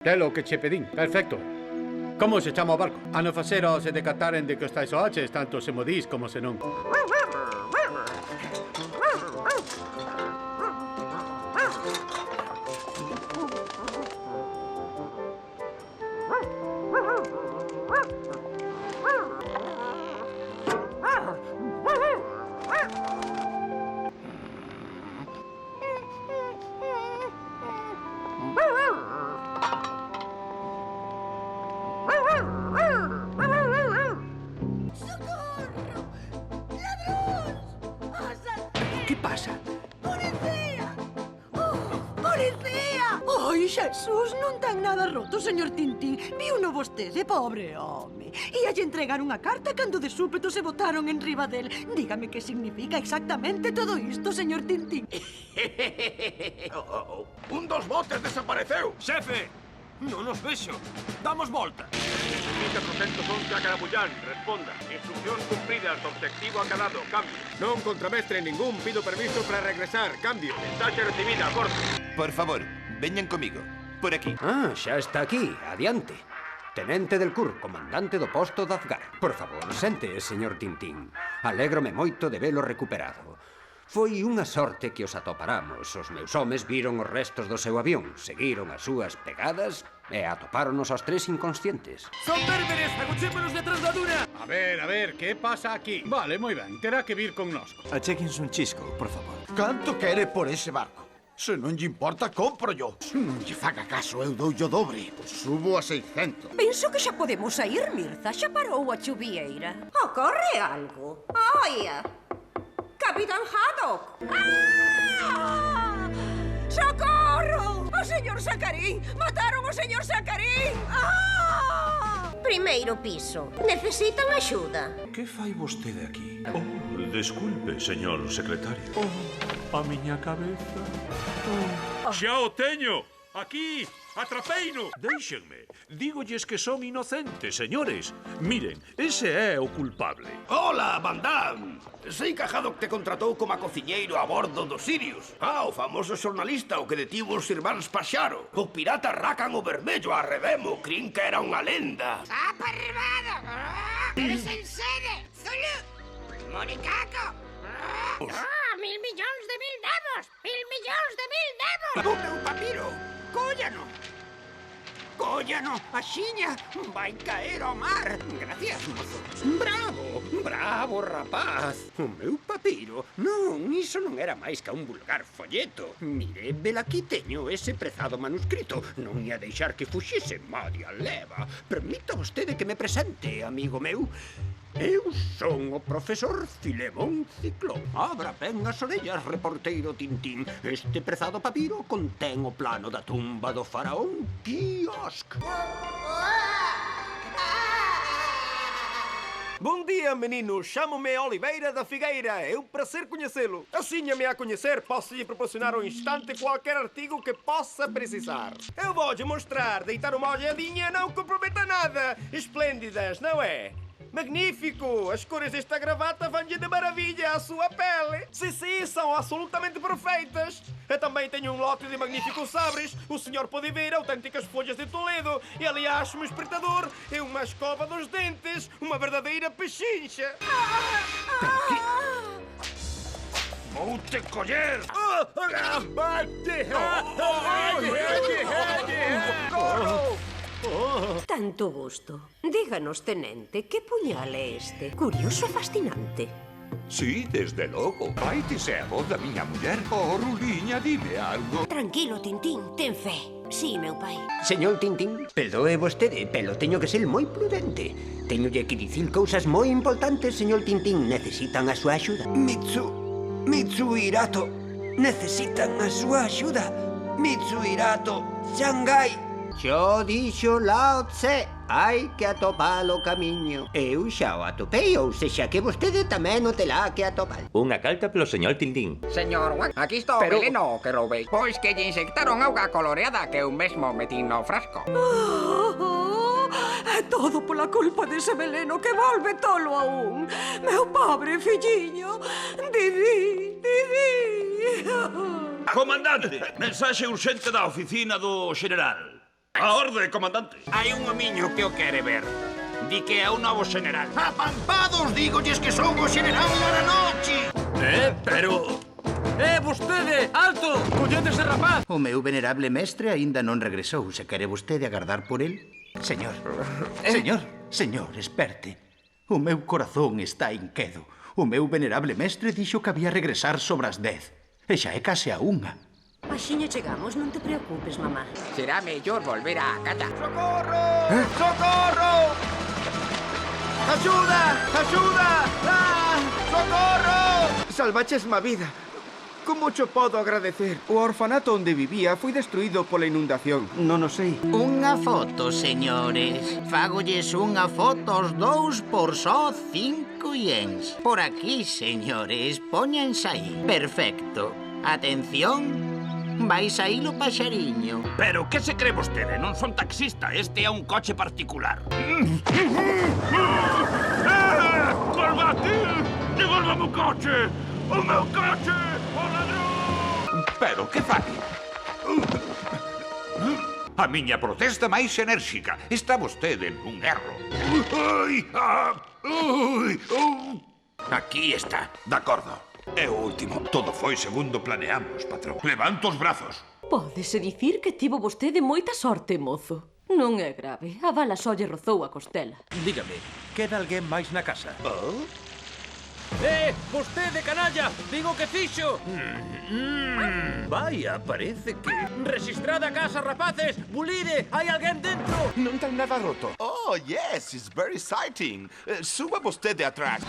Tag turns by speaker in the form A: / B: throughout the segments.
A: Telo que che pedín, perfecto. Como se chama o barco? A non facero se decataren de que estáis oaches, tanto se modís como se non.
B: Que pasa?
C: ¡Policía! ¡Policía! Ai, Xesús, non ten nada roto, señor Tintín. Viuno vostede, pobre home. Ialle entregar unha carta cando de súpeto se botaron en riba del. Dígame que significa exactamente todo isto, señor Tintín.
D: Un dos botes desapareceu.
B: Xefe, non os vexo. Damos volta.
D: 411 a Carabullán, responda. Instruccións cumpridas do obxectivo acadado, cambio. Non contramestre ningún, pido permiso para regresar, cambio. Mensaxe recibida, a bordo.
E: Por favor, veñan comigo. Por aquí.
F: Ah, xa está aquí, adiante. Tenente del CUR, comandante do posto de Azgar. Por favor, sente, señor Tintín. Alégrome moito de velo recuperado. Foi unha sorte que os atoparamos. Os meus homes viron os restos do seu avión, seguiron as súas pegadas e atopáronos aos tres inconscientes.
B: Son bérberes, agochémonos detrás da duna.
A: A ver, que pasa aquí? Vale, moi ben, terá que vir connosco.
G: Achéquense un chisco, por favor.
H: Canto quere por ese barco? Se non lle importa, compro yo. Non lle faga caso, eu dou o dobre. Subo a 600.
C: Penso que xa podemos sair, Mirza. Xa parou a chuvieira.
I: Ocorre algo. Oia, Capitán Haddock.
C: ¡Ah! ¡Socorro! ¡O señor Sacarín! ¡Mataron ao señor Sacarín! ¡Ah!
I: Primeiro piso. Necesitan axuda.
J: Que fai vostede aquí? Oh, desculpe, señor secretario. Oh, a miña cabeza. Oh.
B: Xa o teño. Aquí, atrapeino.
J: Déixenme. Dígolles que son inocentes, señores. Miren, ese é o culpable.
D: Hola, Van Damme. Sei que Haddock te contratou como cociñeiro a bordo do Sirius. Ah, o famoso xornalista o que detivo os irmáns Paxaro. O pirata Rakan o Vermello a Redemo, crin que era unha lenda.
I: ¡Aparribado! ¡Eres en sede! ¡Zulu! ¡Moricaco! ¡Mil millóns de mil devos! ¡Mil millóns de mil devos!
B: O meu papiro. Cóllano. Cóllano, axiña. Vai caer ao mar. Gracias, mozo.
F: Bravo, rapaz. O meu papiro. Non, iso non era máis que un vulgar folleto. Mire, velaquí teño ese prezado manuscrito. Non ia deixar que fuxise madia leva. Permita vostede que me presente, amigo meu. Eu son o profesor Filemón Ciclón. Abra ben as orellas, reporteiro Tintín. Este prezado papiro contén o plano da tumba do faraón Quiosc.
K: Bom dia, menino. Chamo-me Oliveira da Figueira. É um prazer conhecê-lo. Assim-me a conhecer, posso lhe proporcionar um instante qualquer artigo que possa precisar. Eu vou lhe mostrar. Deitar uma olhadinha não comprometa nada. Esplêndidas, não é? Magnífico! As cores desta gravata vão-lhe de maravilha à sua pele. Sim, são absolutamente perfeitas. Eu também tenho um lote de magníficos sabres. O senhor pode ver autênticas folhas de Toledo. E aliás, um espretador é uma escova dos dentes. Uma verdadeira pechincha.
D: Vou te colher.
I: Tanto gusto. Díganos, tenente, que puñal é este? Curioso e fascinante.
J: Sí, desde logo. Vaitese a voz da miña muller. Oh, Ruliña, dime algo.
I: Tranquilo, Tintín, ten fe. Sí, meu pai.
F: Señor Tintín, perdoe vostede, pero teño que ser moi prudente. Teñolle que dicir cousas moi importantes, señor Tintín. Necesitan a súa axuda. Mitsuhirato. Necesitan a súa axuda. Mitsuhirato. Shanghai. Xo dixo Lao Tse. Hai que atopar o camiño. Eu xa o atopei, ou sexa que vostede tamén o terá que atopar.
L: Unha carta polo señor Tintín.
M: Señor Juan, aquí está o veleno que roubei. Pois que lle inyectaron auga coloreada que eu mesmo metín no frasco.
C: É todo pola culpa dese veleno que volve tolo aún. Meu pobre filliño. Didi.
D: Comandante, mensaxe urxente da oficina do xeneral.
F: A orde, comandante. Hai un homiño que o quere ver. Di que é o novo general.
H: Apampados, dígolles que son o general Laranoche.
F: Pero... vostede! Alto! Collede ese rapaz!
N: O meu venerable mestre aínda non regresou. Se quere vostede agardar por el? Señor, señor, esperte. O meu corazón está inquedo. O meu venerable mestre dixo que había regresar sobre as 10. E xa é case a 1.
O: Axiña chegamos, non te preocupes, mamá.
M: Será mellor volver á casa.
K: Socorro! Socorro! Axuda! Axuda! Ah! Socorro! Salvaches má vida. Como cho podo agradecer? O orfanato onde vivía foi destruído pola inundación. Non o sei.
N: Unha foto, señores. Fágolles unha foto aos dous por só 5 iens. Por aquí, señores. Póñanse aí. Perfecto. Atención. Vai saír o paxariño.
F: Pero que se cree vostede? Non son taxista. Este é un coche particular. Colgate! Devolva o coche! O meu coche! O ladrón!
P: Pero que fai? A miña protesta máis enérxica. Está vostede nun erro.
F: Aquí está.
P: De acordo. É o último. Todo foi segundo planeamos, patrón. Levanta os brazos.
O: Pódese dicir que tivo vostede moita sorte, mozo. Non é grave. A bala só lle rozou a costela.
Q: Dígame, queda alguén máis na casa?
F: Vostede, canalla! Digo que fixo!
Q: Vaya, parece que...
F: Registrada a casa, rapaces! Bulide! Hai alguén dentro!
E: Non ten nada roto. Oh, yes, it's very exciting. Suba vostede atrás.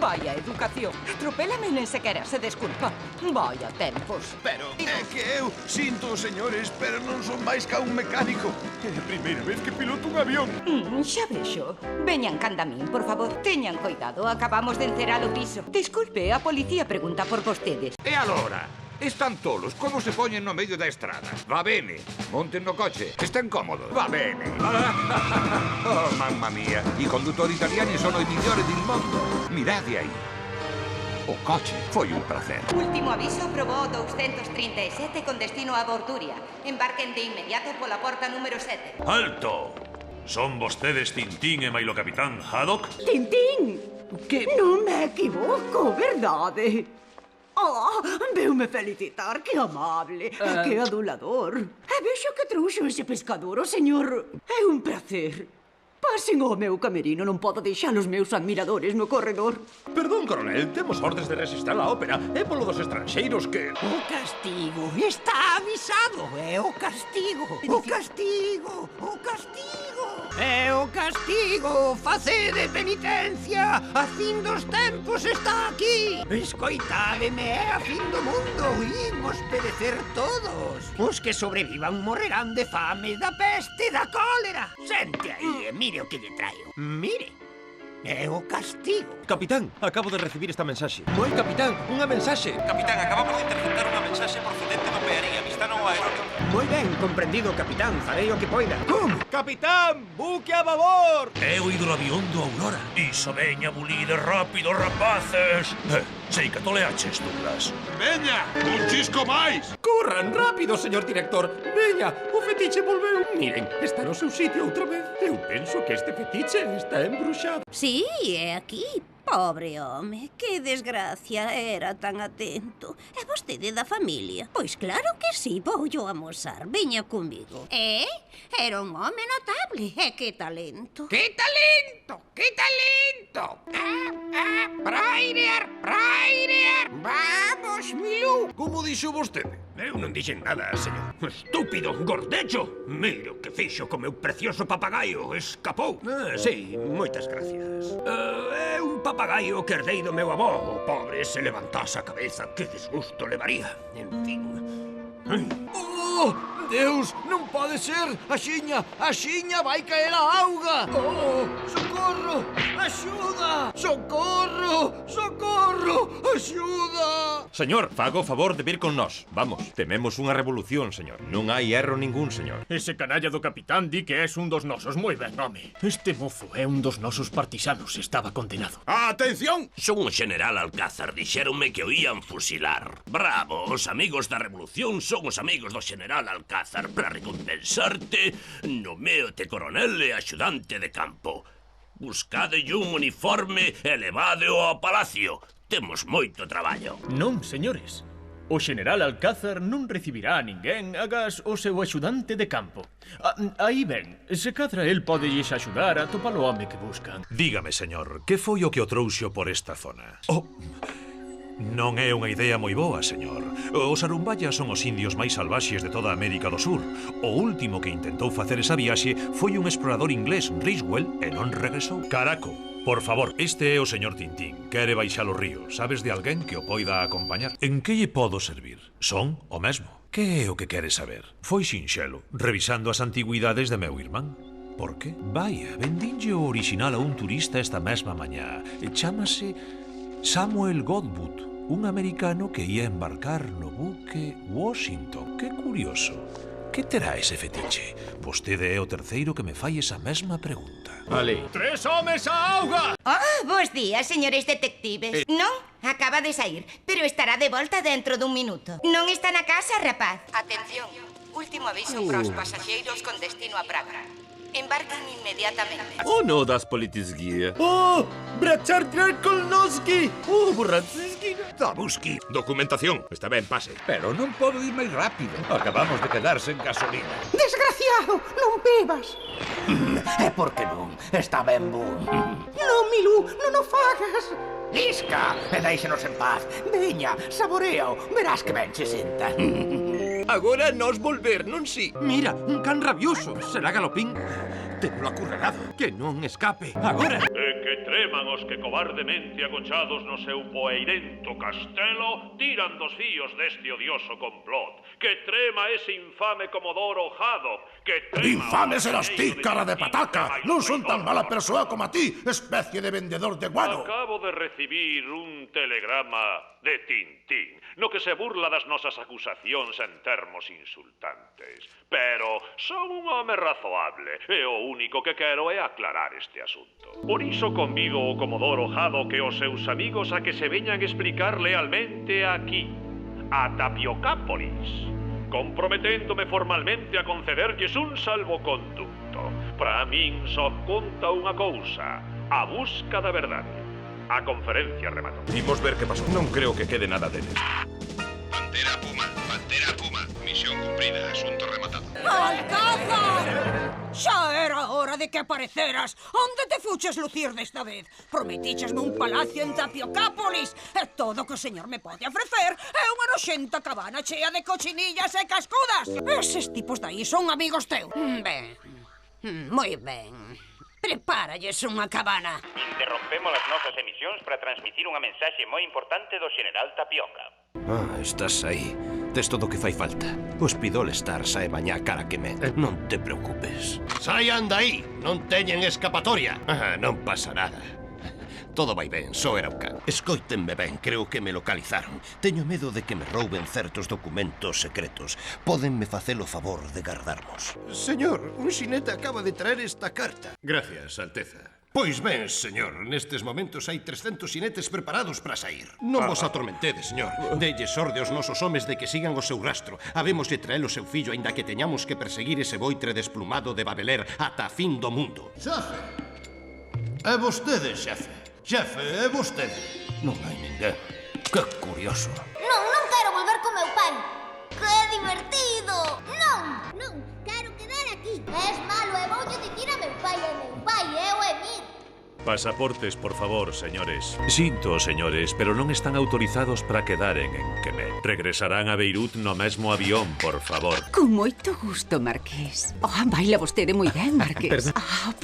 R: Vaya educación. Atropélame nen sequera se desculpa. Vaya tempos.
H: Pero é que eu sinto, señores, pero non son máis ca un mecánico. É a primeira vez que piloto un avión.
R: Xa vexo. Veñan candamín, por favor. Teñan cuidado, acabamos de encerar o piso. Disculpe, a policía pregunta por vostedes.
P: E alora? Están tolos, como se poñen no medio da estrada? Va bene, monten no coche, están cómodos. Va bene. Oh, mamma mia, i conduttori italiani sono i migliori del mondo. Mirade aí. O coche foi un placer.
S: Último aviso aprobou 237 con destino a Borduria. Embarquen de inmediato pola porta número 7.
J: ¡Alto! Son vostedes Tintín e Mailo Capitán Haddock?
C: Tintín! Que non me equivoco, verdade? Oh, veume felicitar, que amable, que adulador. E vexo que trouxo ese pescador, o señor. É un placer. Pasen ao meu camerino, non podo deixar os meus admiradores no corredor.
Q: Perdón, coronel, temos ordes de resistir a ópera. É polo dos estranxeiros que...
B: O castigo está avisado, é o castigo. O castigo, o castigo. É o castigo, facede penitencia. A fin dos tempos está aquí. Escoitádeme, é a fin do mundo. Imos perecer todos. Os que sobrevivan morrerán de fame, da peste, da cólera. Sente aí e mire o que lle traio. Mire. É o castigo.
Q: Capitán, acabo de recibir esta mensaxe. Moi, capitán, unha mensaxe.
G: Capitán, acabamos de interceptar unha mensaxe procedente do Pearía, vista no aeródromo.
K: Moi ben, comprendido, capitán. Farei o que poida. Capitán, buque a babor!
J: He oído o avión do Aurora. Iso veña, bulide rápido, rapaces. Sei que toleaches, Douglas.
H: Veña, un chisco máis.
Q: Corran rápido, señor director. Veña, o fetiche volveu. Miren, está no seu sitio outra vez. Eu penso que este fetiche está embruxado.
I: Sí, é aquí. Pobre home, que desgracia, era tan atento. É vostede da familia? Pois claro que sí, voullo amosar. Veña comigo. Era un home notable. E que talento.
M: Que talento, que talento. Prairear, prairear. Vamos, Milú.
F: Como dixo vostede? Eu non dixen nada, señor. Estúpido, gordecho. Mira o que fixo co meu precioso papagaio. Escapou. Sí, moitas gracias. É un papagaio que herdei do meu avó. O pobre se levantase a cabeza, que desgusto levaría. En fin...
H: Oh, Deus, non pode ser. Axiña vai caer a auga. Oh, socorro, axuda. Socorro, socorro, axuda.
Q: Señor, faga o favor de vir con nós. Vamos, tememos unha revolución, señor. Non hai erro ningún, señor.
T: Ese canalla do capitán di que és un dos nosos. Moi ben, home. Este mozo é un dos nosos partisanos. Estaba condenado.
H: Atención!
F: Son o general Alcázar. Dixéronme que o ían fusilar. Bravo, os amigos da revolución son os amigos do general Alcázar.
U: Alcázar para recompensarte, noméote coronel e axudante de campo. Buscadelle un uniforme e levádeo ao palacio. Temos moito traballo.
T: Non, señores. O xeneral Alcázar non recibirá a ninguén agás o seu axudante de campo. Aí ben, se cadra el podelles axudar a topar o home que buscan.
J: Dígame, señor, que foi o que o trouxo por esta zona? Non é unha idea moi boa, señor. Os arumbayas son os indios máis salvaxes de toda a América do Sur. O último que intentou facer esa viaxe foi un explorador inglés, Riswell, e non regresou. Caraco, por favor, este é o señor Tintín. Quere baixar o río. Sabes de alguén que o poida acompañar? En que lle podo servir? Son o mesmo. Que é o que quere saber? Foi sinxelo, revisando as antigüidades de meu irmán. Por que? Vaya, vendinlle o original a un turista esta mesma mañá. Chámase Samuel Godbout, un americano que ia embarcar no buque Washington. Que curioso. Que terá ese fetiche? Vostede é o terceiro que me fai esa mesma pregunta.
T: Ali. 3 homes á auga!
S: Bos días, señores detectives. Non, acaba de sair, pero estará de volta dentro dun minuto. Non está na casa, rapaz. Atención, último aviso para os pasaxeiros con destino a Praga. Embarcan inmediatamente.
T: No das politisguia.
K: Brachar Drakolnoski!
T: Buratsky.
Q: Zabuski. Documentación. Está ben, pase. Pero non podo ir máis rápido. Acabamos de quedar sen gasolina.
B: Desgraciado, non bebas.
H: E por que non? Está ben bo.
B: Non, Milú, non o fagas.
H: Lisca, e deixenos en paz. Veña, saboreao. Verás que ben che senta.
K: Agora nos volver, non si?
Q: Mira, un can rabioso. Será Galopín? Tenlo acurragado. Que non escape. Agora.
J: E que treman os que cobardemente agochados no seu poeirento castelo tiran dos fíos deste odioso complot. Que trema ese infame comodoro Haddock. Que trema...
H: Infame serás ti, cara de pataca. Non son tan mala persoa como a ti, especie de vendedor de guano.
J: Acabo de recibir un telegrama de Tintín, no que se burla das nosas acusacións en termos insultantes. Pero son un home razoable e o único que quero é aclarar este asunto. Por iso convido o Comodoro Haddock e os seus amigos a que se veñan explicar lealmente aquí, a Tapiocápolis, comprometéndome formalmente a concederlles un salvoconducto. Para min só conta unha cousa, a busca da verdade. A conferencia rematou.
Q: Imos ver que pasou. Non creo que quede nada deles.
P: Pantera Puma. Misión cumprida, asunto rematado.
B: ¡Alcázar! Xa era hora de que apareceras. Onde te fuches lucir desta vez? Prometichesme un palacio en Tapiocápolis e todo o que o señor me pode ofrecer é unha noxenta cabana chea de cochinillas e cascudas. Eses tipos daí son amigos teus. Ben, moi ben. Prepáralles unha cabana.
L: Interrompemos as nosas emisións para transmitir unha mensaxe moi importante do xeneral Tapioca.
K: Estás aí. Tes todo o que fai falta. O Spidol Star sae mañá cara que me. Non te preocupes.
D: Saian dai, non teñen escapatoria.
K: Non pasa nada. Todo vai ben, só era un can. Escoítenme ben, creo que me localizaron. Teño medo de que me rouben certos documentos secretos. Pódenme facer o favor de guardarmos.
D: Señor, un xinete acaba de traer esta carta.
Q: Gracias, Alteza.
D: Pois ben, señor, nestes momentos hai 300 xinetes preparados para sair. Non vos atormentedes, señor. Delles orde aos nosos homes de que sigan o seu rastro. Habémoslle traer o seu fillo, aínda que teñamos que perseguir ese boitre desplumado de Babeler ata a fin do mundo.
H: Xefe. É vostede, xefe. Xefe, é vostede.
K: Non hai ninguén. Que curioso.
V: Non quero volver con meu pai. Que divertido. Non, quero quedar aquí. Es malo e voulle dicir a meu pai é o Emir.
J: Pasaportes, por favor, señores. Sinto, señores, pero non están autorizados para quedaren en Quemet. Regresarán a Beirut no mesmo avión, por favor.
R: Con moito gusto, Marqués. Baila vostede moi ben, Marqués.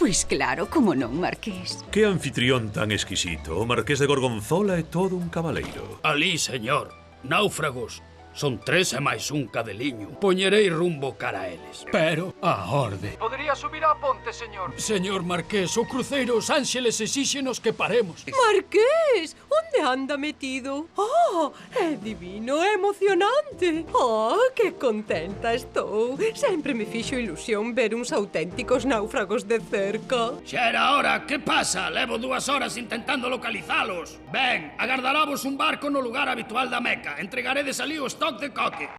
R: Pois claro, como non, Marqués.
J: Que anfitrión tan exquisito. O Marqués de Gorgonzola é todo un cabaleiro.
T: Alí, señor. Náufragos. Son 3 e máis un cadeliño. Poñerei rumbo cara a eles. Pero, a orde.
W: Podería subir á ponte, señor.
T: Señor Marqués, o cruceiro Os Ángeles exíxenos que paremos.
O: Marqués, onde anda metido? É divino, é emocionante. Que contenta estou. Sempre me fixo ilusión ver uns auténticos náufragos de cerca.
T: Xa era hora, que pasa? Levo 2 horas intentando localizalos. Ben, agardarávos un barco no lugar habitual da Meca. Entregaredes alí o stock de coque.